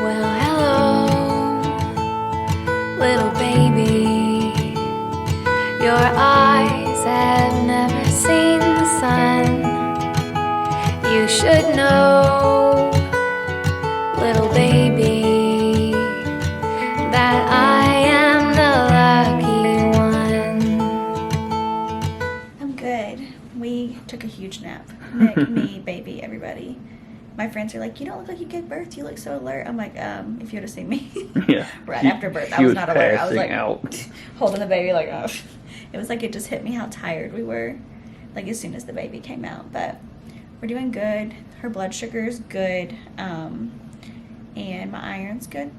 Well, hello, little baby. Your eyes have never seen the sun. You should know, little baby, that I am the lucky one. I'm good. We took a huge nap. Nick, me, baby, everybody. My friends are like, you don't look like you gave birth. You look so alert. I'm like, if you would have seen me Yeah. right after birth, I was not alert. I was like out. holding the baby like, oh. It was like it just hit me how tired we were, like as soon as the baby came out. But we're doing good. Her blood sugar is good, and my iron's good.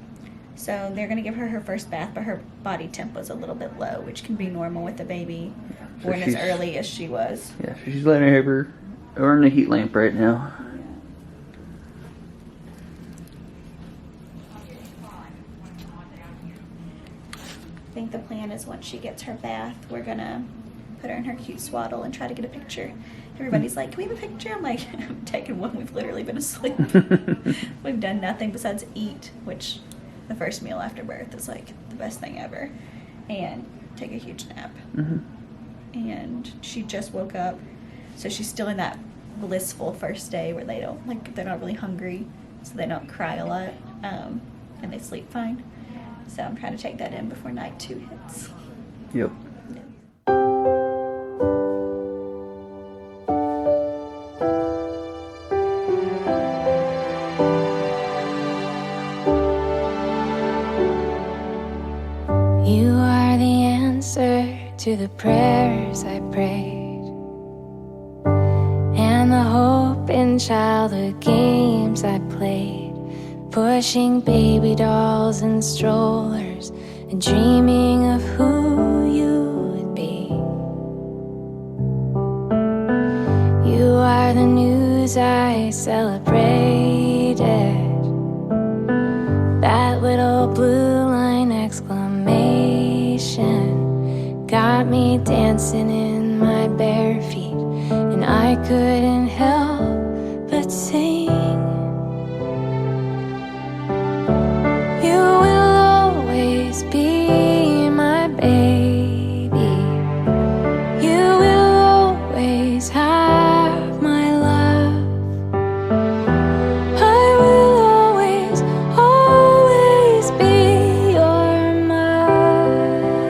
So they're gonna give her her first bath, but her body temp was a little bit low, which can be normal with the baby born as early as she was. Yeah, so she's letting her have her. We're in the heat lamp right now. I think the plan is once she gets her bath, we're gonna put her in her cute swaddle and try to get a picture. Everybody's like, can we have a picture? I'm like, I'm taking one. We've literally been asleep. We've done nothing besides eat, which the first meal after birth is like the best thing ever, and take a huge nap. And she just woke up, so she's still in that blissful first day where they don't, like, they're not really hungry, so they don't cry a lot, and they sleep fine. So I'm trying to take that in before night 2 hits. Yep. You are the answer to the prayers I prayed, and the hope in childhood games I played, pushing baby dolls and strollers and dreaming of who you would be. You are the news I celebrated, that little blue line exclamation got me dancing in my bare feet, and I couldn't help but sing. You will always be my baby. You will always have my love. I will always, always be your mother.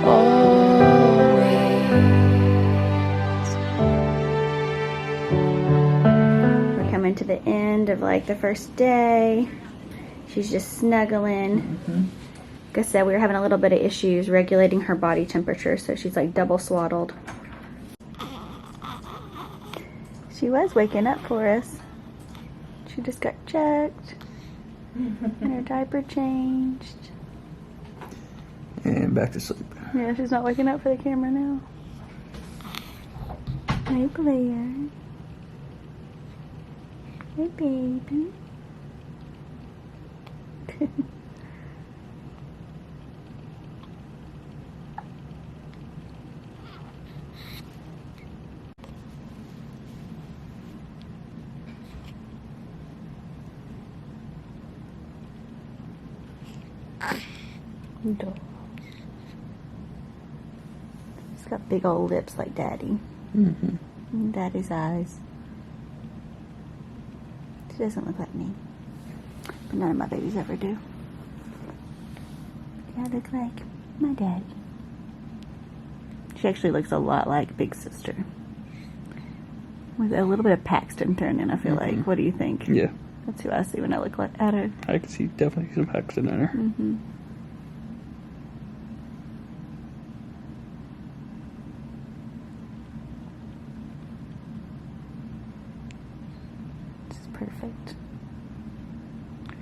Always. We're coming to the end of like the first day. She's just snuggling. Like I said, we were having a little bit of issues regulating her body temperature, so she's like double swaddled. She was waking up for us. She just got checked and her diaper changed. And back to sleep. Yeah, she's not waking up for the camera now. Hey, Blair. Hey, baby. Dog. She's got big old lips like Daddy. And Daddy's eyes. She doesn't look like me. But none of my babies ever do. I look like my daddy. She actually looks a lot like Big Sister. With a little bit of Paxton thrown in, I feel like. What do you think? Yeah. That's who I see when I look like at her. I can see definitely some Paxton in her. This is perfect.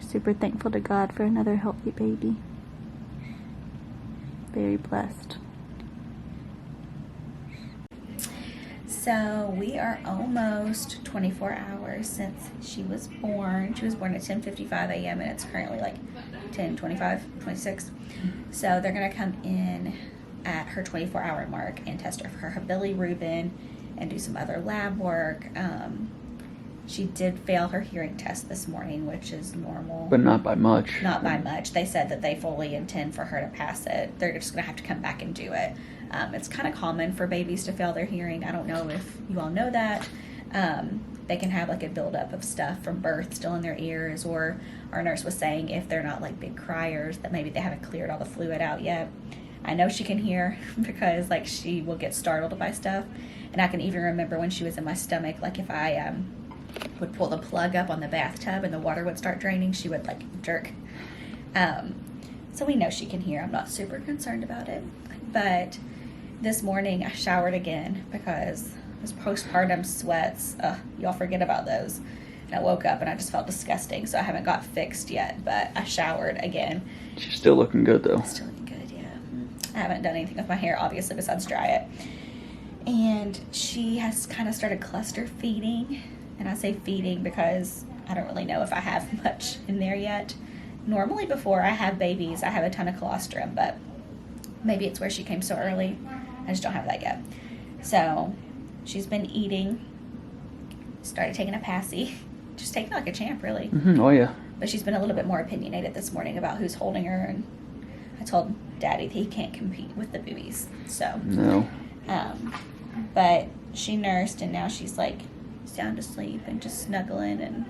Super thankful to God for another healthy baby. Very blessed. So we are almost 24 hours since she was born. She was born at 10:55 a.m. and it's currently like 10:25, 26. So they're gonna come in at her 24-hour mark and test her for her bilirubin and do some other lab work. She did fail her hearing test this morning, which is normal. But not by much. Not by much. They said that they fully intend for her to pass it. They're just going to have to come back and do it. It's kind of common for babies to fail their hearing. I don't know if you all know that. They can have like a buildup of stuff from birth still in their ears, or our nurse was saying if they're not like big criers, that maybe they haven't cleared all the fluid out yet. I know she can hear because like she will get startled by stuff. And I can even remember when she was in my stomach, like if I would pull the plug up on the bathtub and the water would start draining, she would like jerk. So we know she can hear. I'm not super concerned about it. But this morning I showered again because those postpartum sweats, y'all forget about those. And I woke up and I just felt disgusting, so I haven't got fixed yet, but I showered again. She's still looking good though. Still looking good, yeah. I haven't done anything with my hair, obviously, besides dry it. And she has kind of started cluster feeding. And I say feeding because I don't really know if I have much in there yet. Normally before I have babies, I have a ton of colostrum, but maybe it's where she came so early. I just don't have that yet. So she's been eating, started taking a passy, just taking like a champ, really. Oh, yeah. But she's been a little bit more opinionated this morning about who's holding her, and I told Daddy that he can't compete with the boobies. So, no. But she nursed, and now she's like sound asleep and just snuggling, and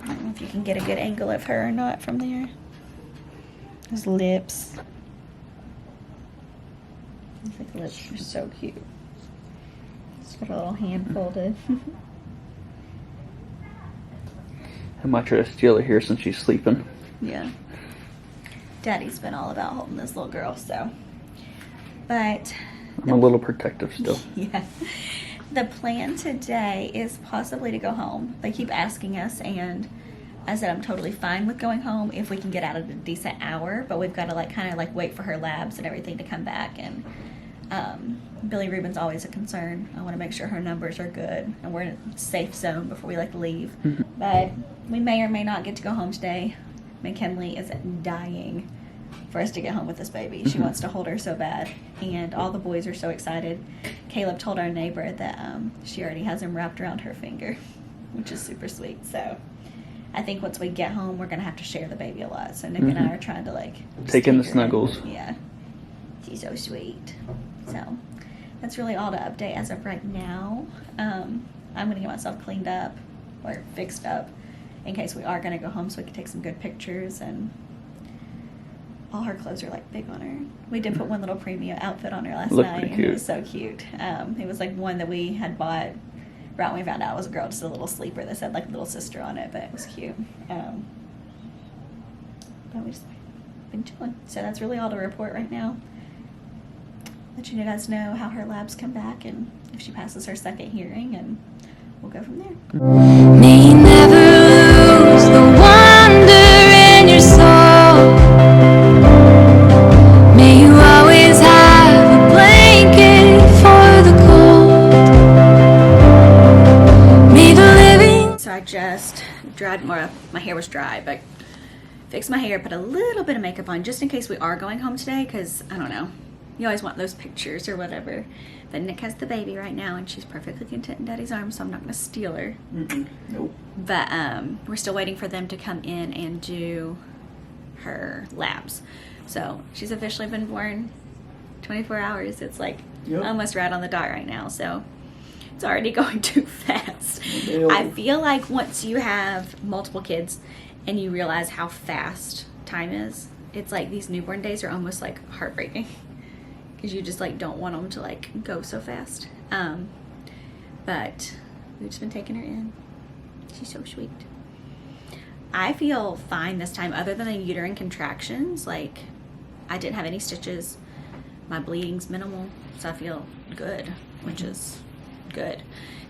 I don't know if you can get a good angle of her or not from there. His lips. I think the lips are so cute. She's got a little hand folded. I might try to steal her here since she's sleeping. Yeah. Daddy's been all about holding this little girl, so. But I'm a little protective still. yeah. The plan today is possibly to go home. They keep asking us, and I said I'm totally fine with going home if we can get out at a decent hour, but we've got to like kind of like wait for her labs and everything to come back, and Billy Rubin's always a concern. I want to make sure her numbers are good and we're in a safe zone before we like leave. But we may or may not get to go home today. McKinley is dying for us to get home with this baby. She wants to hold her so bad, and all the boys are so excited. Caleb told our neighbor that she already has him wrapped around her finger, which is super sweet. So I think once we get home, we're gonna have to share the baby a lot. So Nick and I are trying to like take in the her snuggles. Yeah, she's so sweet. So that's really all to update as of right now. I'm gonna get myself cleaned up or fixed up in case we are gonna go home, so we can take some good pictures. And all her clothes are like big on her. We did put one little premium outfit on her last night, and it was so cute. It was like one that we had bought right when we found out it was a girl, just a little sleeper that said like little sister on it, but it was cute. But we just been chilling. So that's really all to report right now. Let you guys know how her labs come back and if she passes her second hearing, and we'll go from there. May you never lose the wonder in your soul. May you always have a blanket for the cold. May the living. So I just dried more. My hair was dry, but fixed my hair, put a little bit of makeup on just in case we are going home today, because I don't know. You always want those pictures or whatever. But Nick has the baby right now, and she's perfectly content in Daddy's arms, so I'm not going to steal her. Nope. But we're still waiting for them to come in and do her labs. So she's officially been born 24 hours. It's like almost right on the dot right now. So it's already going too fast. I feel like once you have multiple kids and you realize how fast time is, it's like these newborn days are almost like heartbreaking. Because you just like don't want them to like go so fast. But we've just been taking her in. She's so sweet. I feel fine this time, other than the uterine contractions. Like, I didn't have any stitches. My bleeding's minimal, so I feel good, which is good.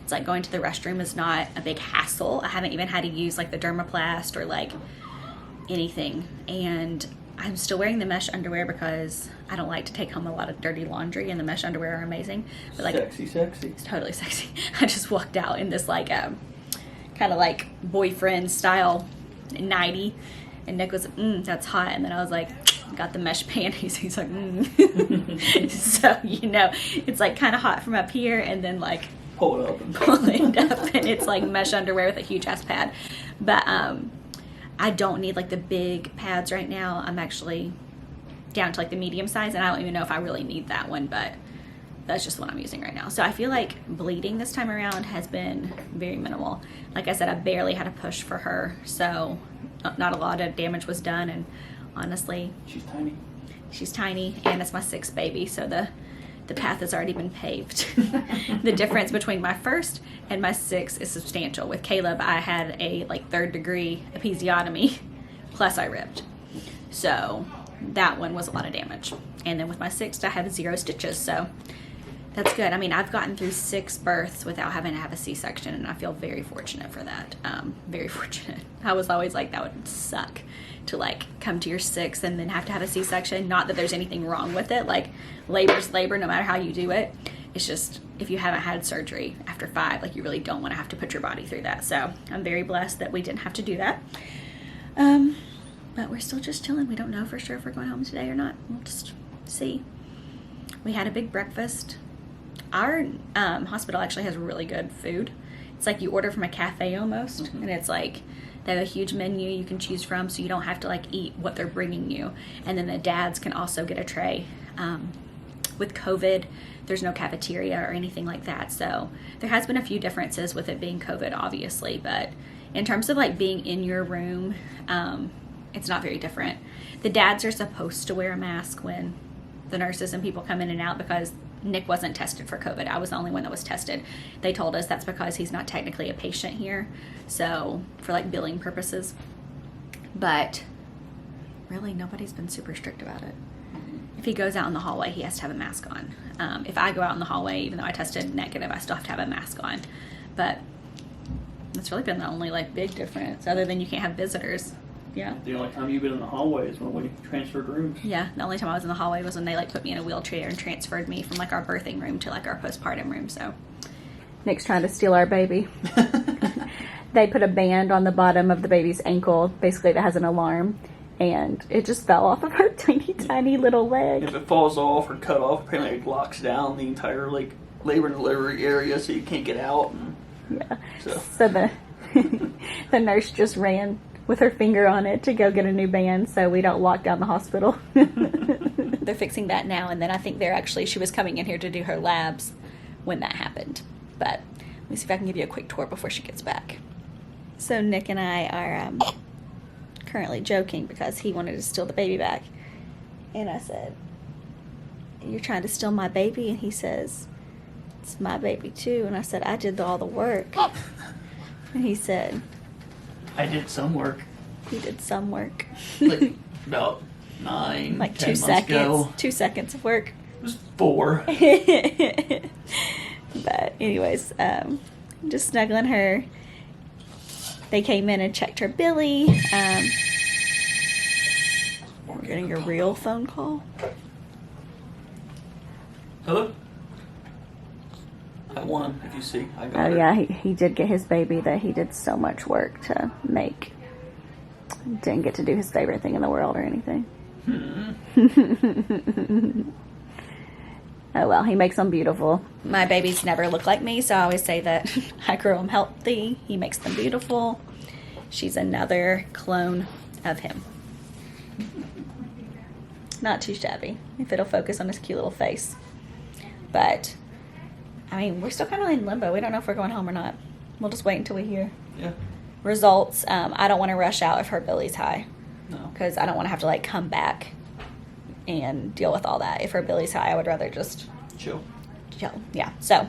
It's like going to the restroom is not a big hassle. I haven't even had to use like the dermaplast or like anything. And I'm still wearing the mesh underwear because I don't like to take home a lot of dirty laundry, and the mesh underwear are amazing. But like, sexy. It's totally sexy. I just walked out in this like kind of like boyfriend style nightie, and Nick was that's hot, and then I was like, got the mesh panties. He's like So you know, it's like kind of hot from up here, and then like pull it up. pull it up, and it's like mesh underwear with a huge ass pad. But I don't need like the big pads right now. I'm actually down to like the medium size, and I don't even know if I really need that one, but that's just what I'm using right now. So I feel like bleeding this time around has been very minimal. Like I said, I barely had a push for her, so not a lot of damage was done. And honestly, she's tiny, and it's my 6th baby, so the path has already been paved. The difference between my 1st and my 6th is substantial. With Caleb, I had a like 3rd degree episiotomy, plus I ripped. So that one was a lot of damage. And then with my 6th, I have 0 stitches, so that's good. I mean, I've gotten through 6 births without having to have a C-section, and I feel very fortunate for that. Very fortunate. I was always like, that would suck to like come to your 6th and then have to have a C-section. Not that there's anything wrong with it. Like, labor's labor no matter how you do it. It's just, if you haven't had surgery after 5, like, you really don't want to have to put your body through that. So I'm very blessed that we didn't have to do that. But we're still just chilling. We don't know for sure if we're going home today or not. We'll just see. We had a big breakfast. Our hospital actually has really good food. It's like you order from a cafe almost, and it's like they have a huge menu you can choose from, so you don't have to like eat what they're bringing you. And then the dads can also get a tray. With COVID, there's no cafeteria or anything like that, so there has been a few differences with it being COVID, obviously, but in terms of like being in your room, it's not very different. The dads are supposed to wear a mask when the nurses and people come in and out, because Nick wasn't tested for COVID. I was the only one that was tested. They told us that's because he's not technically a patient here, so for like billing purposes. But really, nobody's been super strict about it. If he goes out in the hallway, he has to have a mask on. If I go out in the hallway, even though I tested negative, I still have to have a mask on. But that's really been the only like big difference, other than you can't have visitors. Yeah. The only time you've been in the hallway is when we transferred rooms. Yeah, the only time I was in the hallway was when they like put me in a wheelchair and transferred me from like our birthing room to like our postpartum room. So Nick's trying to steal our baby. They put a band on the bottom of the baby's ankle, basically, that has an alarm, and it just fell off of her tiny little leg. If it falls off or cut off, apparently it locks down the entire like labor and delivery area, so you can't get out. And yeah. So the nurse just ran with her finger on it to go get a new band, so we don't lock down the hospital. they're fixing that now, and then I think she was coming in here to do her labs when that happened. But let me see if I can give you a quick tour before she gets back. So Nick and I are currently joking because he wanted to steal the baby back. And I said, "You're trying to steal my baby?" And he says, "It's my baby too." And I said, "I did all the work." And he said, I did some work. "He did some work." Like about 9, like 10 2 months seconds. ago. 2 seconds of work. It was 4. But anyways, just snuggling her. They came in and checked her Billy. We're getting a real phone call. Hello? I won, if you see. I got Oh it. yeah, he did get his baby that he did so much work to make. Didn't get to do his favorite thing in the world or anything. Oh well, he makes them beautiful. My babies never look like me, so I always say that I grow them healthy. He makes them beautiful. She's another clone of him. Not too shabby, if it'll focus on his cute little face. But, I mean, we're still kind of in limbo. We don't know if we're going home or not. We'll just wait until we hear Yeah. results. I don't want to rush out if her Billy's high, No. because I don't want to have to, like, come back and deal with all that. If her Billy's high, I would rather just Chill. chill. Yeah, so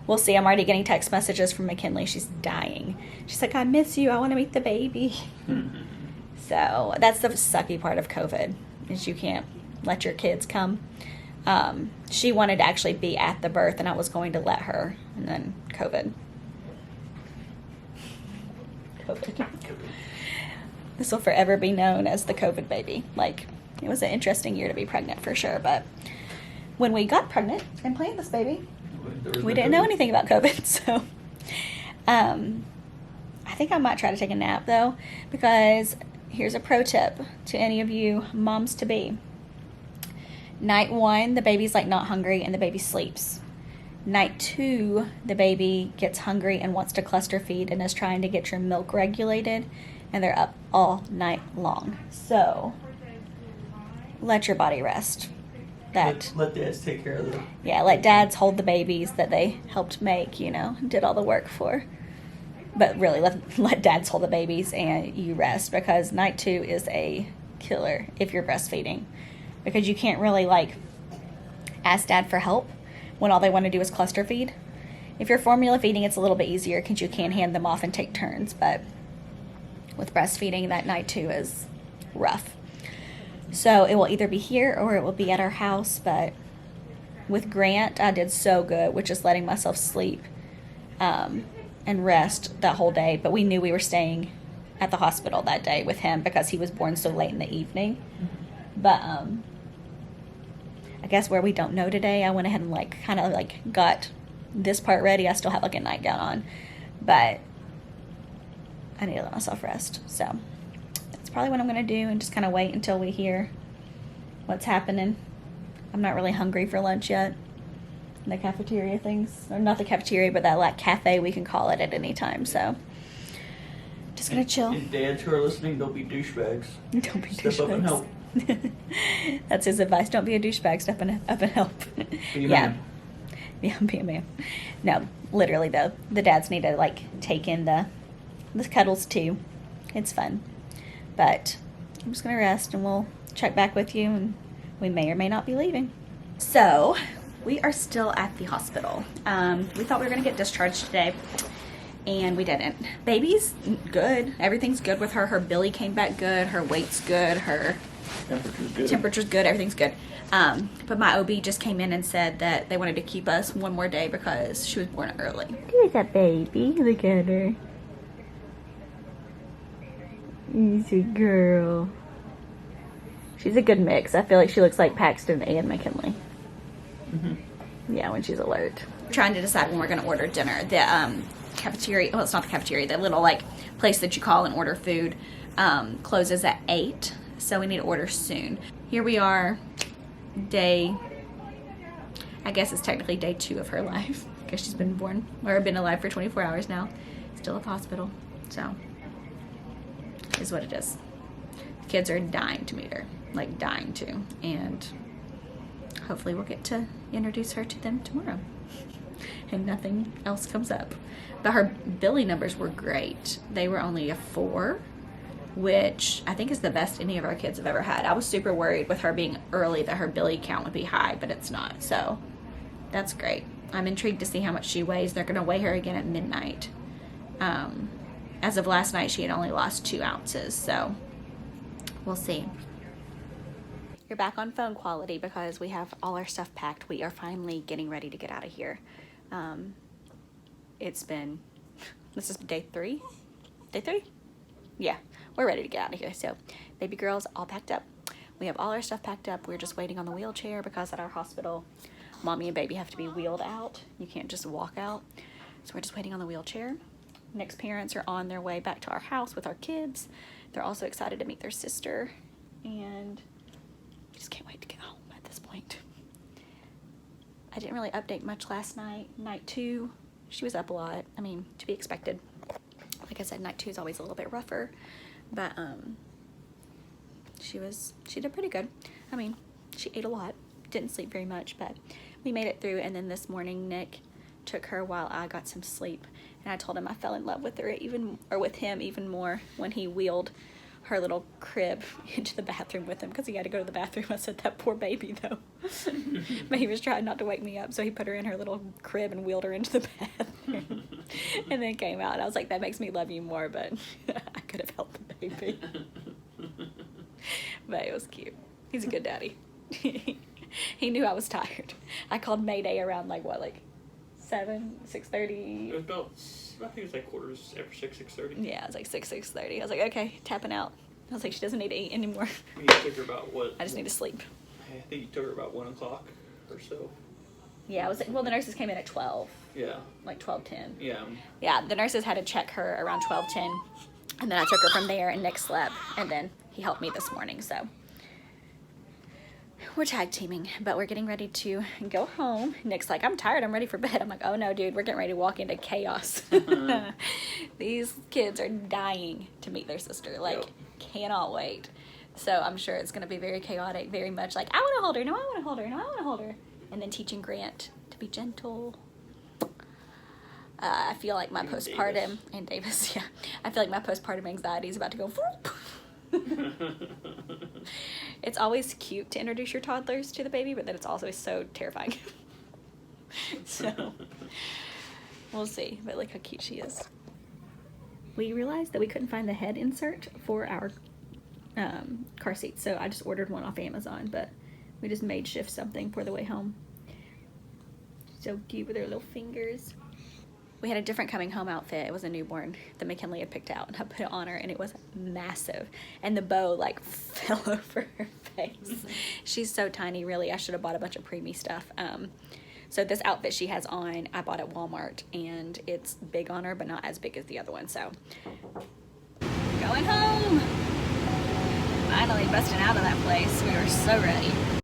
we'll see. I'm already getting text messages from McKinley. She's dying. She's like, "I miss you. I want to meet the baby." So that's the sucky part of COVID, is you can't let your kids come. She wanted to actually be at the birth, and I was going to let her, and then COVID. This will forever be known as the COVID baby. Like, it was an interesting year to be pregnant for sure, but when we got pregnant and planned this baby, we didn't know anything about COVID. So I think I might try to take a nap though, because here's a pro tip to any of you moms to be. Night 1, the baby's like not hungry and the baby sleeps. Night 2, the baby gets hungry and wants to cluster feed and is trying to get your milk regulated, and they're up all night long. So, let your body rest. Let dads take care of them. Yeah, let dads hold the babies that they helped make, you know, did all the work for. But really, let dads hold the babies and you rest, because night 2 is a killer if you're breastfeeding. Because you can't really, like, ask dad for help when all they want to do is cluster feed. If you're formula feeding, it's a little bit easier because you can hand them off and take turns. But with breastfeeding, that night 2 is rough. So it will either be here or it will be at our house. But with Grant, I did so good with just letting myself sleep and rest that whole day. But we knew we were staying at the hospital that day with him because he was born so late in the evening. But I guess where we don't know today, I went ahead and like kind of like got this part ready. I still have like a nightgown on, but I need to let myself rest. So that's probably what I'm going to do, and just kind of wait until we hear what's happening. I'm not really hungry for lunch yet. The cafeteria things, or not the cafeteria, but that like cafe, we can call it at any time. So just going to chill. And dads who are listening, don't be douchebags. Don't be douchebags. Step up and help. That's his advice. Don't be a douchebag. Step up and help. Be a man. Yeah, be a man. No, literally though, the dads need to like take in the cuddles too. It's fun. But I'm just gonna rest, and we'll check back with you, and we may or may not be leaving. So we are still at the hospital. We thought we were gonna get discharged today, and we didn't. Baby's good. Everything's good with her. Her belly came back good. Her weight's good. Her temperature's good. Everything's good. But my OB just came in and said that they wanted to keep us one more day because she was born early. Look at that baby. Look at her. She's a girl. She's a good mix. I feel like she looks like Paxton and McKinley. Mm-hmm. Yeah, when she's alert. We're trying to decide when we're going to order dinner. The cafeteria, well, it's not the cafeteria, the little like place that you call and order food closes at 8. So we need to order soon. Here we are, I guess it's technically day 2 of her life, because she's been born, or been alive for 24 hours now. Still at the hospital, so is what it is. The kids are dying to meet her, like dying to, and hopefully we'll get to introduce her to them tomorrow, and nothing else comes up. But her Billy numbers were great. They were only a 4. Which I think is the best any of our kids have ever had. I was super worried with her being early that her Billy count would be high, but it's not. So that's great. I'm intrigued to see how much she weighs. They're going to weigh her again at midnight. As of last night, she had only lost 2 ounces. So we'll see. You're back on phone quality because we have all our stuff packed. We are finally getting ready to get out of here. This is day 3? Day 3? Yeah, we're ready to get out of here. So baby girl's all packed up. We have all our stuff packed up. We're just waiting on the wheelchair because at our hospital, mommy and baby have to be wheeled out. You can't just walk out. So we're just waiting on the wheelchair. Nick's parents are on their way back to our house with our kids. They're also excited to meet their sister. And we just can't wait to get home at this point. I didn't really update much last night. Night 2, she was up a lot. I mean, to be expected. Like I said, night 2 is always a little bit rougher, but she did pretty good. I mean, she ate a lot, didn't sleep very much, but we made it through. And then this morning, Nick took her while I got some sleep, and I told him I fell in love with her with him even more when he wheeled her little crib into the bathroom with him, because he had to go to the bathroom. I said, that poor baby though. But he was trying not to wake me up, so he put her in her little crib and wheeled her into the bathroom. And then came out. I was like, that makes me love you more, but I could have helped the baby. But it was cute. He's a good daddy. He knew I was tired. I called Mayday around 7, 6:30. It was about, I think it was like quarters after 6:30. Yeah, it was like 6:30. I was like, okay, tapping out. I was like, she doesn't need to eat anymore. You took her about what? I just need to sleep. I think you took her about 1 o'clock or so. Yeah, the nurses came in at 12. Yeah. Like 12:10. Yeah. Yeah, the nurses had to check her around 12:10, and then I took her from there, and Nick slept, and then he helped me this morning, so we're tag teaming, but we're getting ready to go home. Nick's like, I'm tired, I'm ready for bed. I'm like, oh no, dude, we're getting ready to walk into chaos. These kids are dying to meet their sister, like, Yep. cannot wait. So I'm sure it's going to be very chaotic, very much like, I want to hold her, no, I want to hold her, no, I want to hold her. And then teaching Grant to be gentle. I feel like my And postpartum, Davis. and Davis, yeah. I feel like my postpartum anxiety is about to go whoop. It's always cute to introduce your toddlers to the baby, but then it's also so terrifying. So we'll see. But look how cute she is. We realized that we couldn't find the head insert for our car seat, so I just ordered one off Amazon, but we just made shift something for the way home. So cute with her little fingers. We had a different coming home outfit. It was a newborn that McKinley had picked out, and I put it on her, and it was massive. And the bow, like, fell over her face. She's so tiny, really. I should have bought a bunch of preemie stuff. So this outfit she has on, I bought at Walmart, and it's big on her, but not as big as the other one. So, going home. Finally busting out of that place. We were so ready.